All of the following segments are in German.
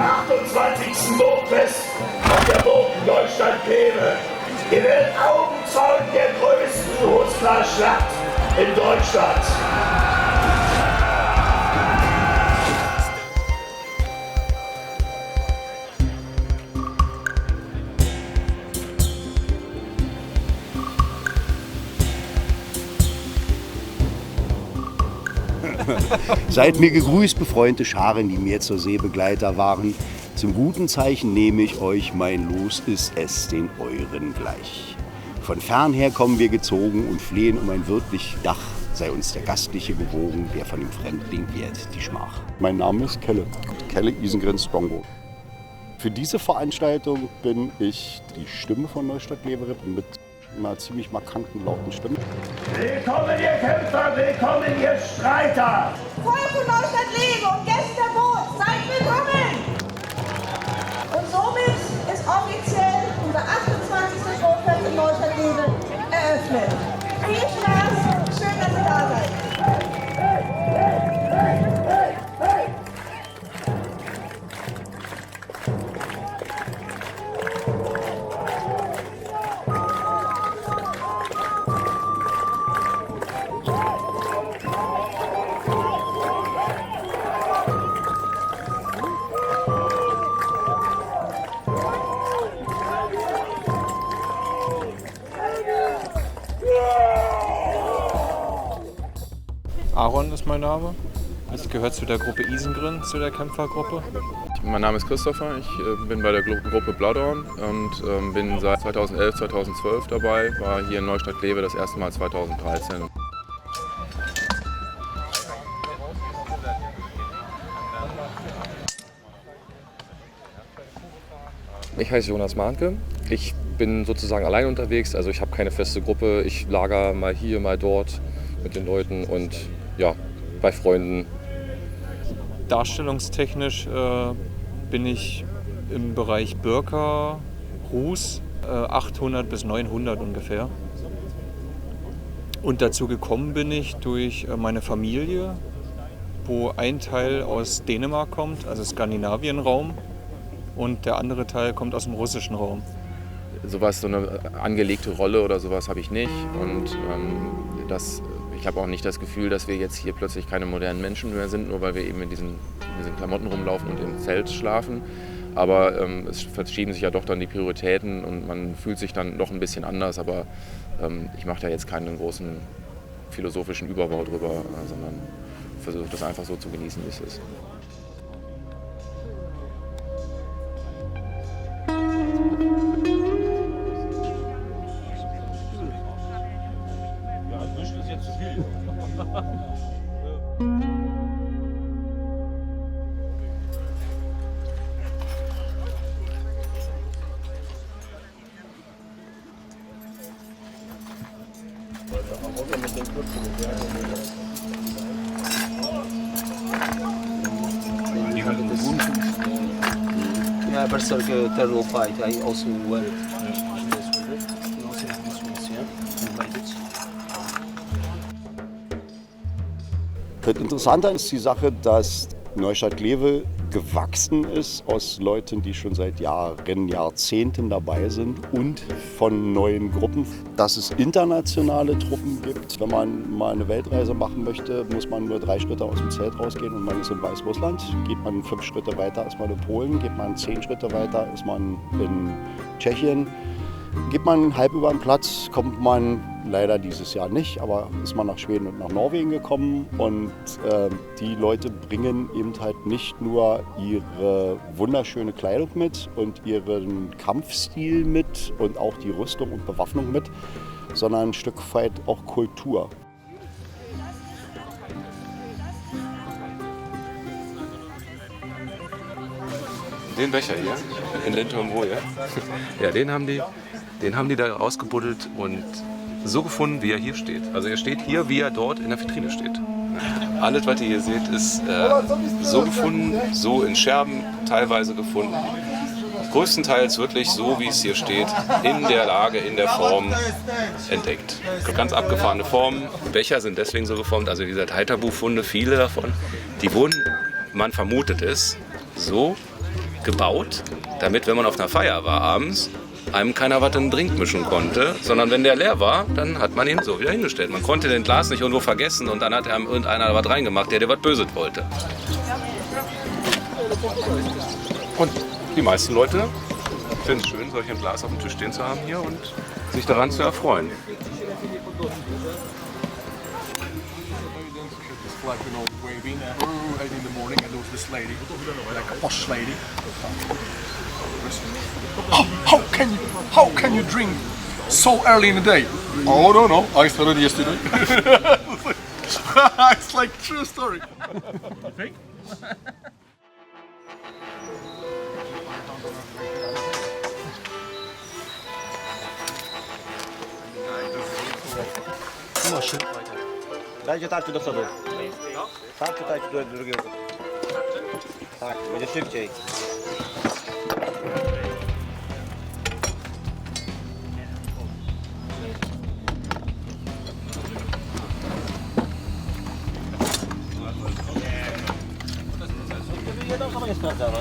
28. Burgfest auf der Burg Neustadt-Kleve. Ihr werdet Augenzeugen der größten Hussler-Schlacht in Deutschland. Seid mir gegrüßt, befreundete Scharen, die mir zur Seebegleiter waren. Zum guten Zeichen nehme ich euch, mein Los ist es den euren gleich. Von fern her kommen wir gezogen und flehen um ein wirtlich Dach. Sei uns der Gastliche gewogen, der von dem Fremdling wehrt die Schmach. Mein Name ist Kelle, Kelle Isengrin Strongo. Für diese Veranstaltung bin ich die Stimme von Neustadt-Kleve mit einer ziemlich markanten, lauten Stimme. Willkommen, ihr Kämpfer, willkommen, ihr Streiter! Volk von Neustadt-Kleve und Gäste der Boot, seid willkommen! Und somit ist offiziell unser 28. Burgfest in Neustadt-Kleve eröffnet. Viel Spaß, schön, dass ihr da seid. Aaron ist mein Name. Ich gehöre zu der Gruppe Isengrin, zu der Kämpfergruppe. Mein Name ist Christopher, ich bin bei der Gruppe Bloodhorn und bin seit 2011, 2012 dabei, war hier in Neustadt-Kleve das erste Mal 2013. Ich heiße Jonas Mahnke. Ich bin sozusagen allein unterwegs, also ich habe keine feste Gruppe. Ich lager mal hier, mal dort mit den Leuten und ja, bei Freunden. Darstellungstechnisch bin ich im Bereich Birker, Ruß, 800 bis 900 ungefähr. Und dazu gekommen bin ich durch meine Familie, wo ein Teil aus Dänemark kommt, also Skandinavienraum, und der andere Teil kommt aus dem russischen Raum. Sowas, so eine angelegte Rolle oder sowas habe ich nicht und ich habe auch nicht das Gefühl, dass wir jetzt hier plötzlich keine modernen Menschen mehr sind, nur weil wir eben in diesen Klamotten rumlaufen und im Zelt schlafen. Aber es verschieben sich ja doch dann die Prioritäten und man fühlt sich dann doch ein bisschen anders. Aber ich mache da jetzt keinen großen philosophischen Überbau drüber, sondern versuche das einfach so zu genießen, wie es ist. Yeah, Berserk Turtle Fight, I also wear it. Das Interessante ist die Sache, dass Neustadt-Kleve gewachsen ist aus Leuten, die schon seit Jahren, Jahrzehnten dabei sind und von neuen Gruppen. Dass es internationale Truppen gibt. Wenn man mal eine Weltreise machen möchte, muss man nur 3 Schritte aus dem Zelt rausgehen und man ist in Weißrussland. Geht man 5 Schritte weiter, ist man in Polen. Geht man 10 Schritte weiter, ist man in Tschechien. Geht man halb über den Platz, kommt man leider dieses Jahr nicht, aber ist man nach Schweden und nach Norwegen gekommen und die Leute bringen eben halt nicht nur ihre wunderschöne Kleidung mit und ihren Kampfstil mit und auch die Rüstung und Bewaffnung mit, sondern ein Stück weit auch Kultur. Den Becher hier, in Lintormrohe, ja, den haben die da rausgebuddelt und so gefunden, wie er hier steht. Also er steht hier, wie er dort in der Vitrine steht. Alles, was ihr hier seht, ist so gefunden, so in Scherben teilweise gefunden. Größtenteils wirklich so, wie es hier steht, in der Lage, in der Form entdeckt. Ganz abgefahrene Formen. Becher sind deswegen so geformt, also wie gesagt, Heiterbuchfunde, viele davon, die wurden, man vermutet es, so gebaut, damit, wenn man auf einer Feier war abends, einem keiner was in den Drink mischen konnte, sondern wenn der leer war, dann hat man ihn so wieder hingestellt. Man konnte den Glas nicht irgendwo vergessen und dann hat einem irgendeiner was reingemacht, der dir was Böses wollte. Und die meisten Leute finden es schön, solch ein Glas auf dem Tisch stehen zu haben hier und sich daran zu erfreuen. Like an old waving early in the morning, and there was this lady, like a posh lady. How can you drink so early in the day? Oh, I don't know. I started yesterday. It's like true story. Dajcie tarczy do przodu. Tarczy dajcie do drugiego. Tak, będzie szybciej. Jedną sama nie sprawdzała.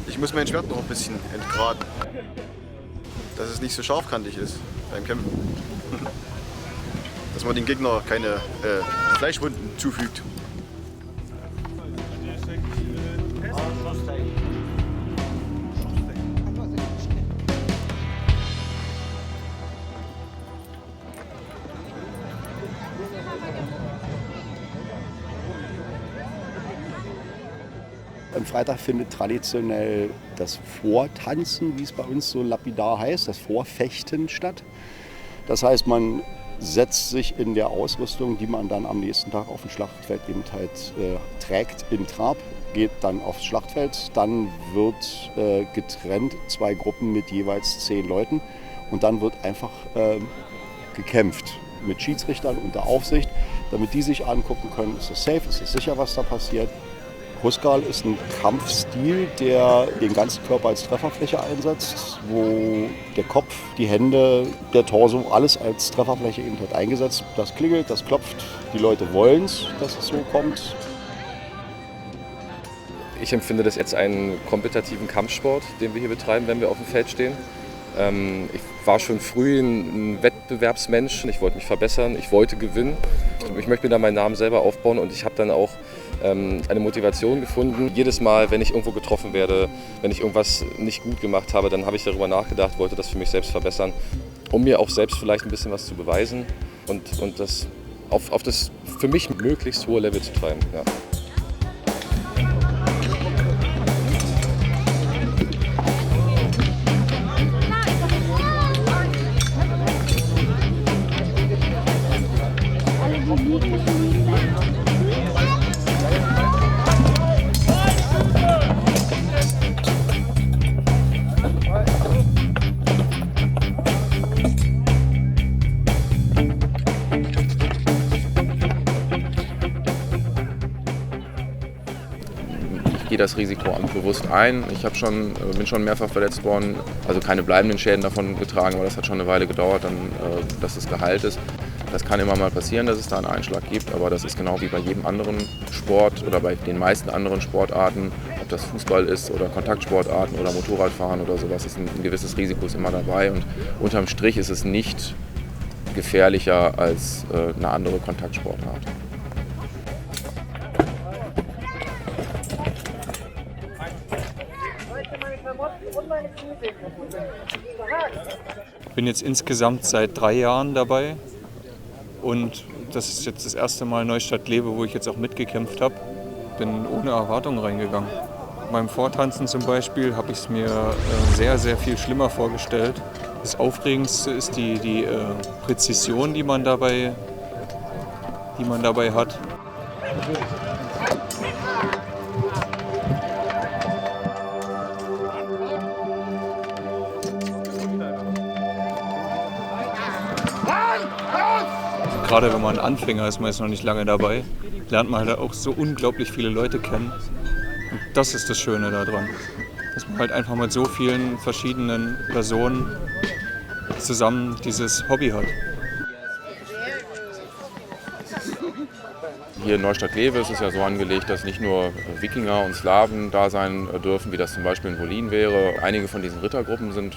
Ich muss mein Schwert noch ein bisschen entgraden, dass es nicht so scharfkantig ist beim Kämpfen. Dass man dem Gegner keine Fleischwunden zufügt. Am Freitag findet traditionell das Vortanzen, wie es bei uns so lapidar heißt, das Vorfechten statt. Das heißt, man setzt sich in der Ausrüstung, die man dann am nächsten Tag auf dem Schlachtfeld eben halt trägt, in Trab, geht dann aufs Schlachtfeld. Dann wird getrennt, 2 Gruppen mit jeweils 10 Leuten und dann wird einfach gekämpft mit Schiedsrichtern unter Aufsicht, damit die sich angucken können, ist es safe, ist es sicher, was da passiert. Huskarl ist ein Kampfstil, der den ganzen Körper als Trefferfläche einsetzt, wo der Kopf, die Hände, der Torso, alles als Trefferfläche eben halt eingesetzt. Das klingelt, das klopft, die Leute wollen es, dass es so kommt. Ich empfinde das jetzt einen kompetitiven Kampfsport, den wir hier betreiben, wenn wir auf dem Feld stehen. Ich war schon früh ein Wettbewerbsmensch, ich wollte mich verbessern, ich wollte gewinnen. Ich möchte mir da meinen Namen selber aufbauen und ich habe dann auch eine Motivation gefunden. Jedes Mal, wenn ich irgendwo getroffen werde, wenn ich irgendwas nicht gut gemacht habe, dann habe ich darüber nachgedacht, wollte das für mich selbst verbessern, um mir auch selbst vielleicht ein bisschen was zu beweisen und das auf das für mich möglichst hohe Level zu treiben. Ja. Ich gehe das Risiko bewusst ein. Ich bin schon mehrfach verletzt worden, also keine bleibenden Schäden davon getragen, aber das hat schon eine Weile gedauert, dass es geheilt ist. Das kann immer mal passieren, dass es da einen Einschlag gibt, aber das ist genau wie bei jedem anderen Sport oder bei den meisten anderen Sportarten, ob das Fußball ist oder Kontaktsportarten oder Motorradfahren oder sowas, ist ein gewisses Risiko ist immer dabei und unterm Strich ist es nicht gefährlicher als eine andere Kontaktsportart. Ich bin jetzt insgesamt seit 3 Jahren dabei und das ist jetzt das erste Mal Neustadt-Glewe, wo ich jetzt auch mitgekämpft habe. Bin ohne Erwartung reingegangen. Beim Vortanzen zum Beispiel habe ich es mir sehr, sehr viel schlimmer vorgestellt. Das Aufregendste ist die Präzision, die man dabei hat. gerade wenn man Anfänger ist, man ist noch nicht lange dabei, lernt man halt auch so unglaublich viele Leute kennen. Und das ist das Schöne daran, dass man halt einfach mit so vielen verschiedenen Personen zusammen dieses Hobby hat. Hier in Neustadt-Glewe ist es ja so angelegt, dass nicht nur Wikinger und Slawen da sein dürfen, wie das zum Beispiel in Wollin wäre. Einige von diesen Rittergruppen sind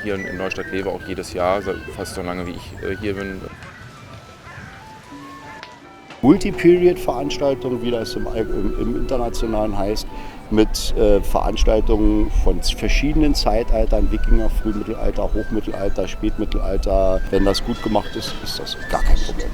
hier in Neustadt-Glewe auch jedes Jahr, fast so lange wie ich hier bin. Multi-Period-Veranstaltungen, wie das im Internationalen heißt, mit Veranstaltungen von verschiedenen Zeitaltern, Wikinger, Frühmittelalter, Hochmittelalter, Spätmittelalter. Wenn das gut gemacht ist, ist das gar kein Problem.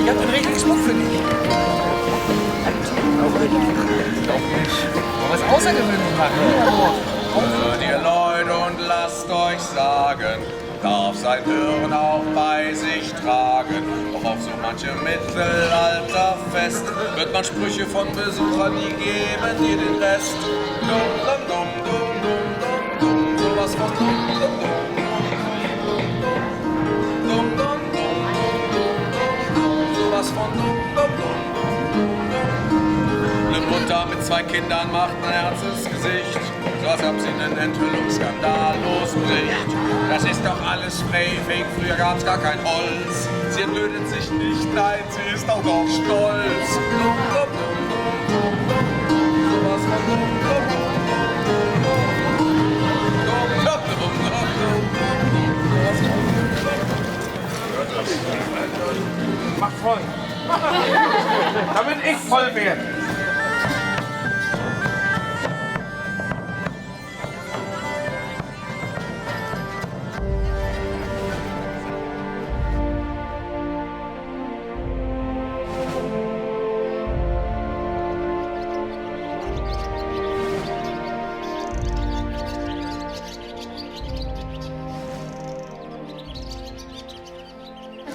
Ich hab den richtigen Schmuck für dich. Was außergewöhnlich machen. Hört ihr Leute und lasst euch sagen, darf sein Hirn auch bei sich tragen. Doch auf so manchem Mittelalterfest wird man Sprüche von Besuchern, die geben dir den Rest. Dumm, dumm, dumm, dumm, dumm, dumm, dumm, sowas von dumm, dumm, dumm. Dumm, dumm, dumm, dumm, sowas von dumm, dumm, dumm. Eine Mutter mit 2 Kindern macht ein ernstes Gesicht, so als ob sie einen Enthüllungsskandal losbricht. Das ist doch alles fake, früher gab's gar kein Holz. Sie entblödet sich nicht, nein, sie ist auch noch stolz. Dumm, dumm, dumm, dumm, dumm, dumm, sowas von dumm, dumm, dumm, dumm, dumm, dumm. Mach voll. Damit ich voll werde.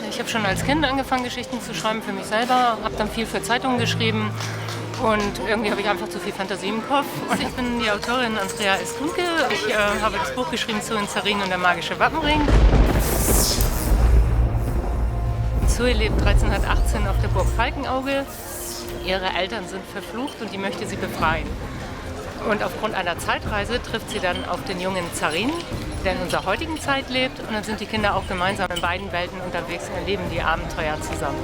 Ich habe schon als Kind angefangen, Geschichten zu schreiben für mich selber, habe dann viel für Zeitungen geschrieben und irgendwie habe ich einfach zu viel Fantasie im Kopf. Und ich bin die Autorin Andrea Estunke. Ich habe das Buch geschrieben zu Zarin und der magische Wappenring. Zoe lebt 1318 auf der Burg Falkenauge. Ihre Eltern sind verflucht und die möchte sie befreien. Und aufgrund einer Zeitreise trifft sie dann auf den jungen Zarin, der in unserer heutigen Zeit lebt. Und dann sind die Kinder auch gemeinsam in beiden Welten unterwegs und erleben die Abenteuer zusammen.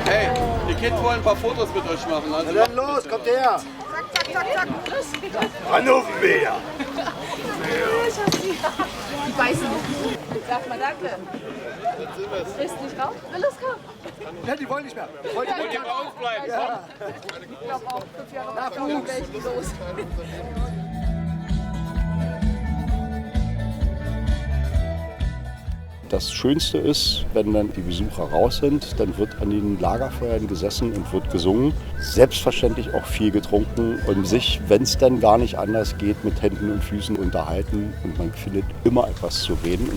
Hey, die Kids wollen ein paar Fotos mit euch machen. Also Na dann los, kommt her! Zack, zack, zack. Hannover! Die beißen nicht. Sag mal danke. Frisst nicht raus? Will es kommen? Ja, die wollen nicht mehr. wollt ihr bei uns bleiben? Ja. Ich glaube auch, 5 Jahre lang wäre ich los. Das Schönste ist, wenn dann die Besucher raus sind, dann wird an den Lagerfeuern gesessen und wird gesungen. Selbstverständlich auch viel getrunken und sich, wenn es dann gar nicht anders geht, mit Händen und Füßen unterhalten. Und man findet immer etwas zu reden.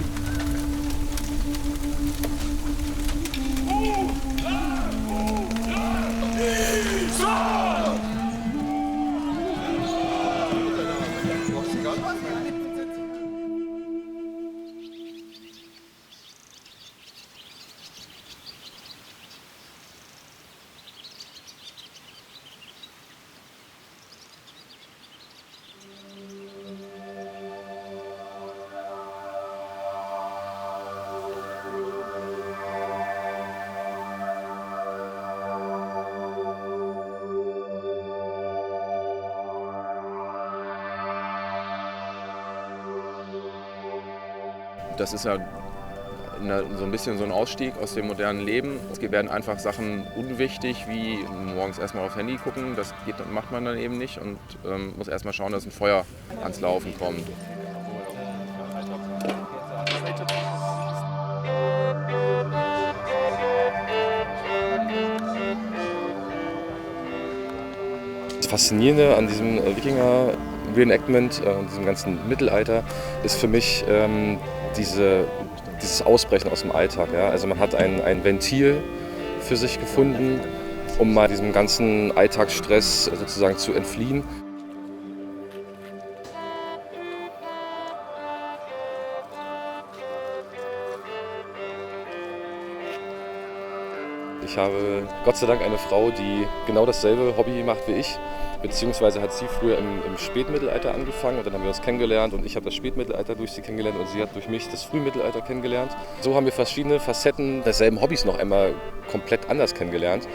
das ist ja so ein bisschen so ein Ausstieg aus dem modernen Leben. Es werden einfach Sachen unwichtig, wie morgens erstmal aufs Handy gucken. Das macht man dann eben nicht und muss erstmal schauen, dass ein Feuer ans Laufen kommt. Das Faszinierende an diesem Wikinger-Reenactment, diesem ganzen Mittelalter, ist für mich dieses Ausbrechen aus dem Alltag. Ja? Also man hat ein Ventil für sich gefunden, um mal diesem ganzen Alltagsstress sozusagen zu entfliehen. Ich habe Gott sei Dank eine Frau, die genau dasselbe Hobby macht wie ich. Beziehungsweise hat sie früher im Spätmittelalter angefangen und dann haben wir uns kennengelernt und ich habe das Spätmittelalter durch sie kennengelernt und sie hat durch mich das Frühmittelalter kennengelernt. So haben wir verschiedene Facetten derselben Hobbys noch einmal komplett anders kennengelernt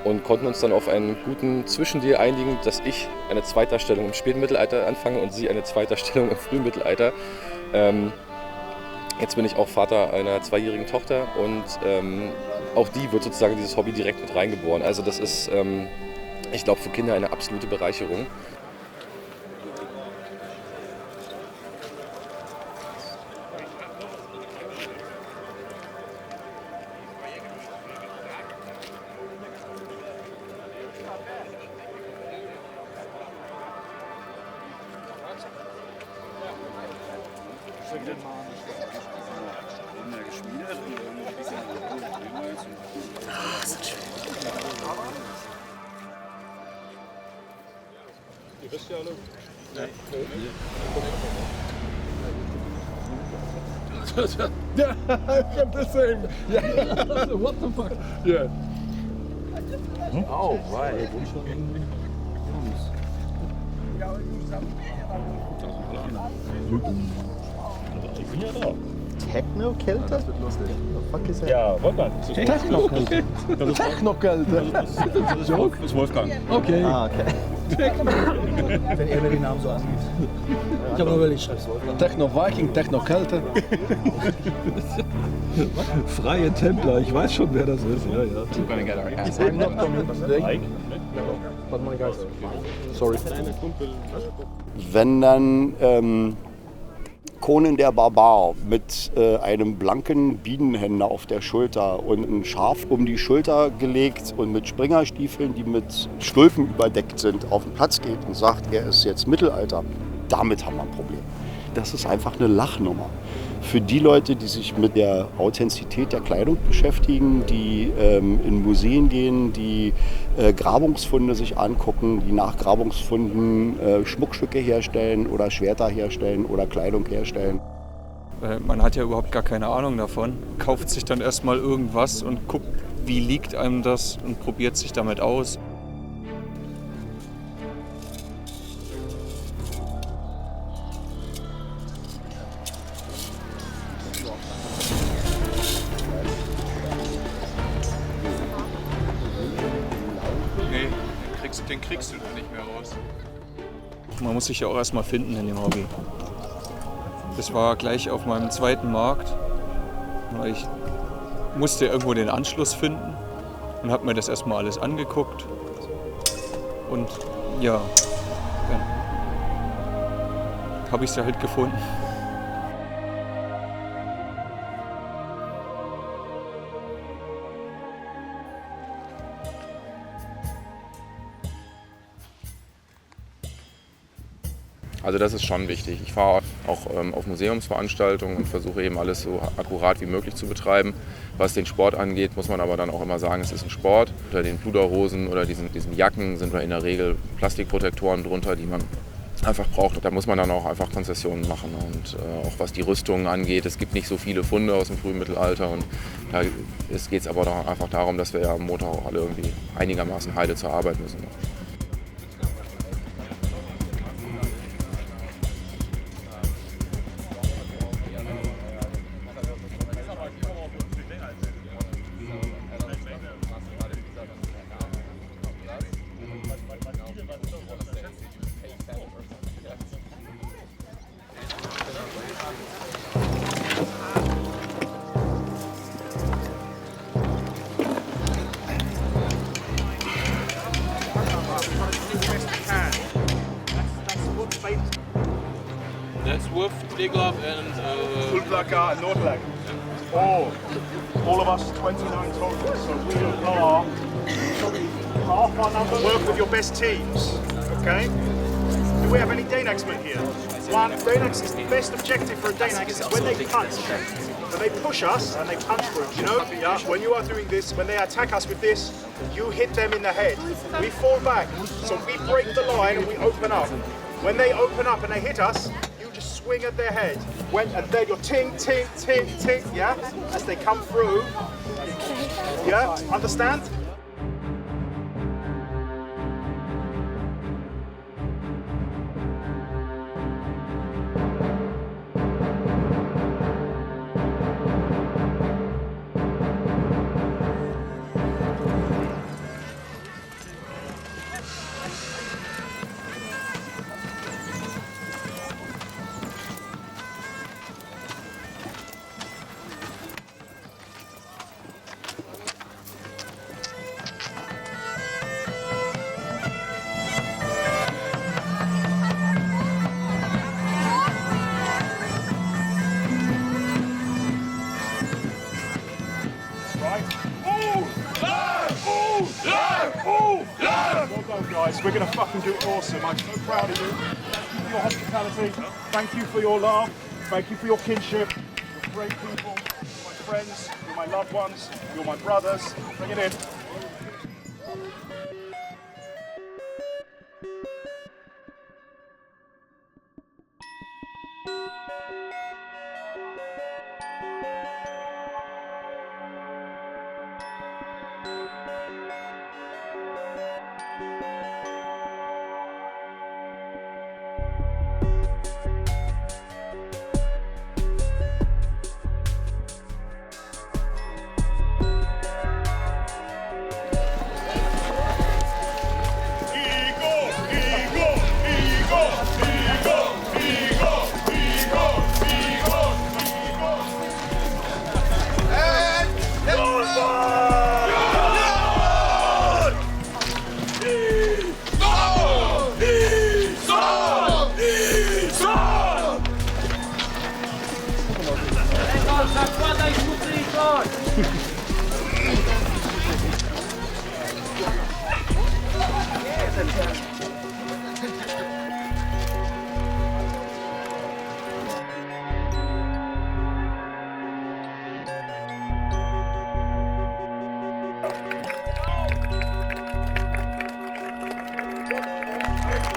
und konnten uns dann auf einen guten Zwischendeal einigen, dass ich eine Zweitdarstellung im Spätmittelalter anfange und sie eine Zweitdarstellung im Frühmittelalter. Jetzt bin ich auch Vater einer 2-jährigen Tochter und auch die wird sozusagen dieses Hobby direkt mit reingeboren. Also das ist, ich glaube, für Kinder eine absolute Bereicherung. Yeah, I got the same. Yeah. What the fuck? Yeah. Oh, right. Techno-Kälte? Das wird lustig. Fuck is that? Ja, Wolfgang. Techno-Kälte. Techno-Kälte. Das ist Wolfgang. Okay. Ah, okay. Wenn er mir den Namen so ansieht. Ich habe nur überlegt, ich schreib's Wolfgang. Techno-Viking, Techno-Kälte. Freie Templer, ich weiß schon, wer das ist. Ja, ja. I'm not coming today. But my guys. Sorry. Wenn dann Conan der Barbar mit einem blanken Bienenhänder auf der Schulter und ein Schaf um die Schulter gelegt und mit Springerstiefeln, die mit Stulpen überdeckt sind, auf den Platz geht und sagt, er ist jetzt Mittelalter, damit haben wir ein Problem. Das ist einfach eine Lachnummer. Für die Leute, die sich mit der Authentizität der Kleidung beschäftigen, die in Museen gehen, die Grabungsfunde sich angucken, die nach Grabungsfunden Schmuckstücke herstellen oder Schwerter herstellen oder Kleidung herstellen. Man hat ja überhaupt gar keine Ahnung davon, kauft sich dann erstmal irgendwas und guckt, wie liegt einem das und probiert sich damit aus. Den kriegst du nicht mehr raus. Man muss sich ja auch erstmal finden in dem Hobby. Das war gleich auf meinem zweiten Markt. Ich musste irgendwo den Anschluss finden und habe mir das erstmal alles angeguckt. Und ja, dann habe ich es ja halt gefunden. Also das ist schon wichtig. Ich fahre auch auf Museumsveranstaltungen und versuche eben alles so akkurat wie möglich zu betreiben. Was den Sport angeht, muss man aber dann auch immer sagen, es ist ein Sport. Unter den Pluderhosen oder diesen Jacken sind wir in der Regel Plastikprotektoren drunter, die man einfach braucht. Da muss man dann auch einfach Konzessionen machen. Und auch was die Rüstungen angeht, es gibt nicht so viele Funde aus dem frühen Mittelalter. Und da geht es aber doch einfach darum, dass wir ja am Montag auch alle irgendwie einigermaßen heile zur Arbeit müssen. That's Wolf, Deglov and Ulblaka and Nordlag. Oh, all of us 29 total, so we are half our number. Work with your best teams, okay? Do we have any Danaxmen here? One, Danax is the best objective for a Danax is when they punch. When they push us and they punch for us, you know? Yeah, when you are doing this, when they attack us with this, you hit them in the head. We fall back, so we break the line and we open up. When they open up and they hit us, you just swing at their head. And then you're ting, ting, ting, ting, yeah? As they come through. Yeah, understand? Guys, we're going to fucking do awesome. I'm so proud of you. Thank you for your hospitality. Thank you for your love. Thank you for your kinship. You're great people. You're my friends. You're my loved ones. You're my brothers. Bring it in.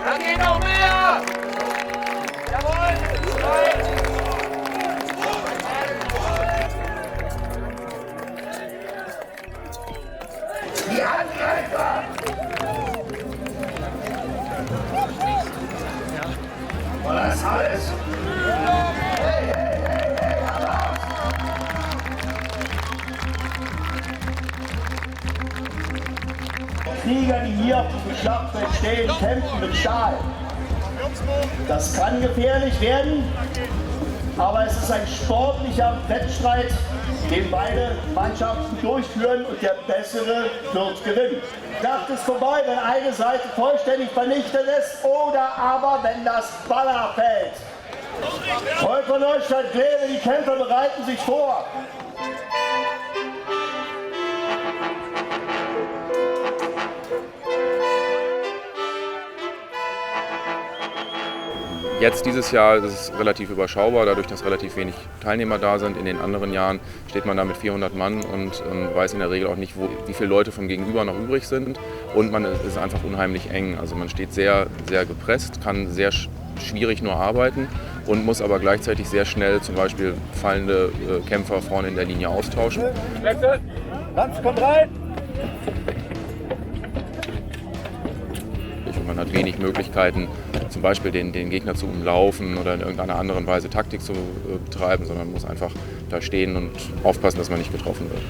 Da geht noch mehr! Jawohl! Die Angreifer! Und das alles! Hey, hey, hey, hey, Applaus! Krieger, die hier auf dem Schlachtfeld stehen, kämpfen mit Stahl. Das kann gefährlich werden, aber es ist ein sportlicher Wettstreit, den beide Mannschaften durchführen und der Bessere wird gewinnen. Die Schlacht ist vorbei, wenn eine Seite vollständig vernichtet ist oder aber wenn das Baller fällt. Volk von Neustadt-Kleve, die Kämpfer bereiten sich vor. Jetzt dieses Jahr ist es relativ überschaubar, dadurch, dass relativ wenig Teilnehmer da sind. In den anderen Jahren steht man da mit 400 Mann und weiß in der Regel auch nicht, wie viele Leute vom Gegenüber noch übrig sind. Und man ist einfach unheimlich eng. Also man steht sehr, sehr gepresst, kann sehr schwierig nur arbeiten und muss aber gleichzeitig sehr schnell zum Beispiel fallende Kämpfer vorne in der Linie austauschen. Wechsel! Lanz, kommt rein! Und man hat wenig Möglichkeiten, zum Beispiel den Gegner zu umlaufen oder in irgendeiner anderen Weise Taktik zu betreiben, sondern muss einfach da stehen und aufpassen, dass man nicht getroffen wird.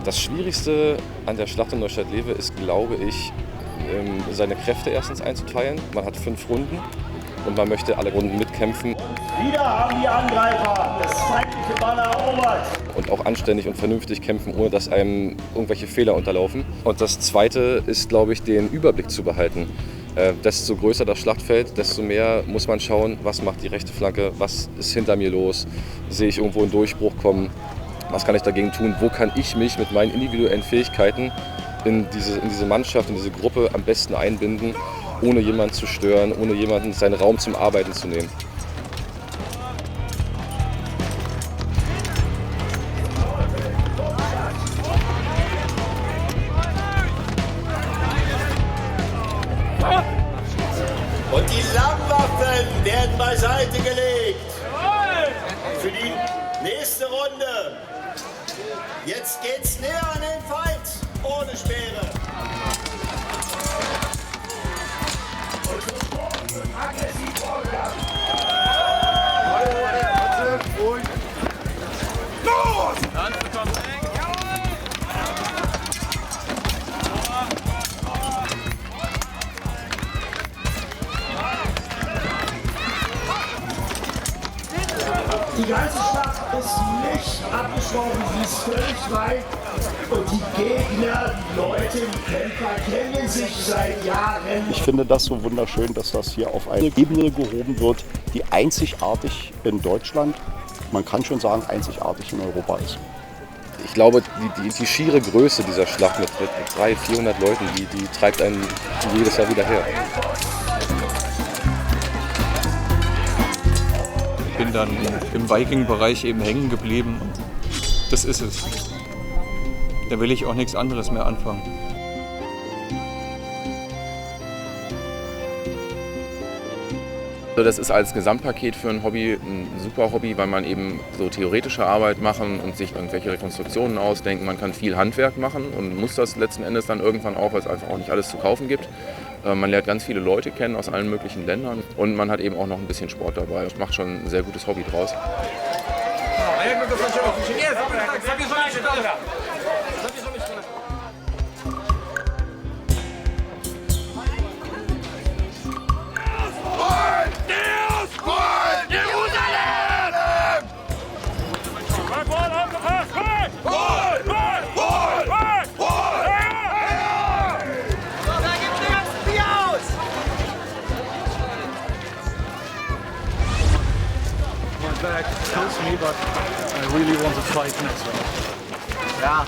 Das Schwierigste an der Schlacht in Neustadt-Kleve ist, glaube ich, seine Kräfte erstens einzuteilen. Man hat 5 Runden und man möchte alle Runden mitkämpfen. Wieder haben die Angreifer das feindliche Banner erobert. Und auch anständig und vernünftig kämpfen, ohne dass einem irgendwelche Fehler unterlaufen. Und das Zweite ist, glaube ich, den Überblick zu behalten. Desto größer das Schlachtfeld, desto mehr muss man schauen, was macht die rechte Flanke, was ist hinter mir los, sehe ich irgendwo einen Durchbruch kommen, was kann ich dagegen tun, wo kann ich mich mit meinen individuellen Fähigkeiten in diese Mannschaft, in diese Gruppe am besten einbinden, ohne jemanden zu stören, ohne jemanden seinen Raum zum Arbeiten zu nehmen. Und die Langwaffen werden beiseite gelegt. Für die nächste Runde. Jetzt geht's näher an den Feind. Ohne Speere. Die ganze Schlacht ist nicht abgesprochen, sie ist völlig frei. Und die Gegner, die Leute, die Kämpfer kennen sich seit Jahren. Ich finde das so wunderschön, dass das hier auf eine Ebene gehoben wird, die einzigartig in Deutschland, man kann schon sagen, einzigartig in Europa ist. Ich glaube, die schiere Größe dieser Schlacht mit 300, 400 Leuten, die treibt einen jedes Jahr wieder her. Ich bin dann im Viking-Bereich eben hängen geblieben. Das ist es. Da will ich auch nichts anderes mehr anfangen. Das ist als Gesamtpaket für ein Hobby ein super Hobby, weil man eben so theoretische Arbeit machen und sich irgendwelche Rekonstruktionen ausdenken. Man kann viel Handwerk machen und muss das letzten Endes dann irgendwann auch, weil es einfach auch nicht alles zu kaufen gibt. Man lernt ganz viele Leute kennen aus allen möglichen Ländern und man hat eben auch noch ein bisschen Sport dabei. Das macht schon ein sehr gutes Hobby draus. Back kills me, but I really want to fight next round. Yeah.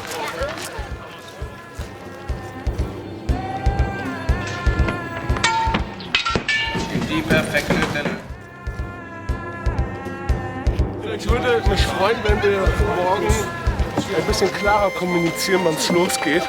Die perfekte Stelle. Ich würde mich freuen, wenn wir morgen ein bisschen klarer kommunizieren, wann es losgeht.